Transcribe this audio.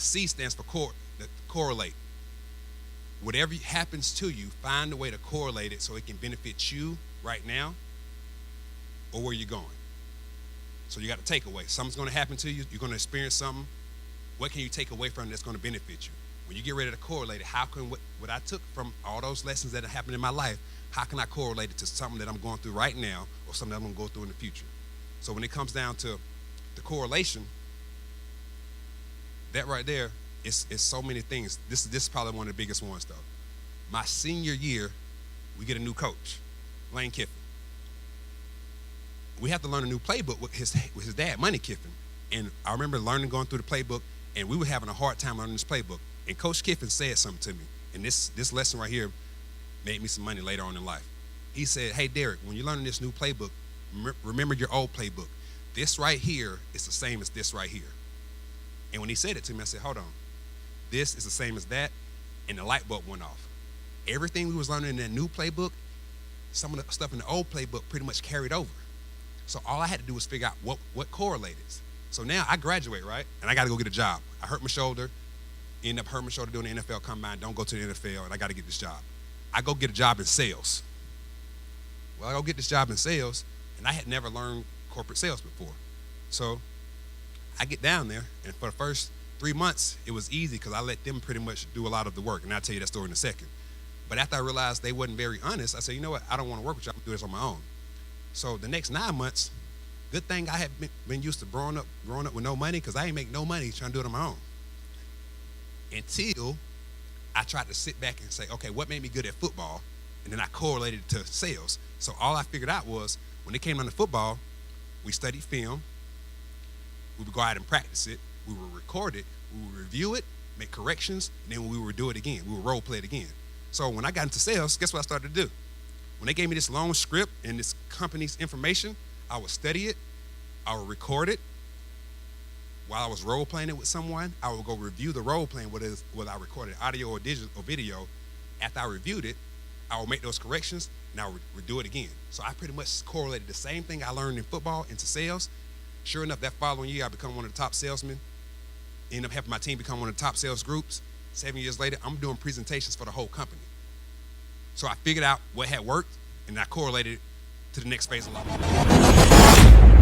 C stands for correlate. Whatever happens to you, find a way to correlate it so it can benefit you right now or where you're going. So you got to take away. Something's going to happen to you. You're going to experience something. What can you take away from it that's going to benefit you? When you get ready to correlate it, how can what I took from all those lessons that have happened in my life, how can I correlate it to something that I'm going through right now or something that I'm going to go through in the future? So when it comes down to the correlation, that right there is so many things. This is probably one of the biggest ones, though. My senior year, we get a new coach, Lane Kiffin. We have to learn a new playbook with his dad, Money Kiffin. And I remember going through the playbook, and we were having a hard time learning this playbook. And Coach Kiffin said something to me, and this lesson right here made me some money later on in life. He said, hey, Derrick, when you're learning this new playbook, remember your old playbook. This right here is the same as this right here. And when he said it to me, I said, hold on. This is the same as that, and the light bulb went off. Everything we was learning in that new playbook, some of the stuff in the old playbook pretty much carried over. So all I had to do was figure out what correlated. So now I graduate, right? And I got to go get a job. I hurt my shoulder, end up hurting my shoulder doing the NFL combine, don't go to the NFL, and I got to get this job. I go get a job in sales. Well, I go get this job in sales, and I had never learned corporate sales before. So I get down there, and for the first 3 months, it was easy because I let them pretty much do a lot of the work, and I'll tell you that story in a second. But after I realized they wasn't very honest, I said, you know what, I don't want to work with you, I'm going to do this on my own. So the next 9 months, good thing I had been used to growing up with no money, because I ain't make no money trying to do it on my own. Until I tried to sit back and say, okay, what made me good at football? And then I correlated it to sales. So all I figured out was when it came down to football, we studied film, we would go out and practice it, we would record it, we would review it, make corrections, and then we would do it again. We would role play it again. So when I got into sales, guess what I started to do? When they gave me this long script and this company's information, I would study it, I would record it. While I was role playing it with someone, I would go review the role playing, whether I recorded audio or digital or video. After I reviewed it, I would make those corrections and I would do it again. So I pretty much correlated the same thing I learned in football into sales. Sure enough, that following year, I become one of the top salesmen. Ended up helping my team become one of the top sales groups. 7 years later, I'm doing presentations for the whole company. So I figured out what had worked, and I correlated it to the next phase of life.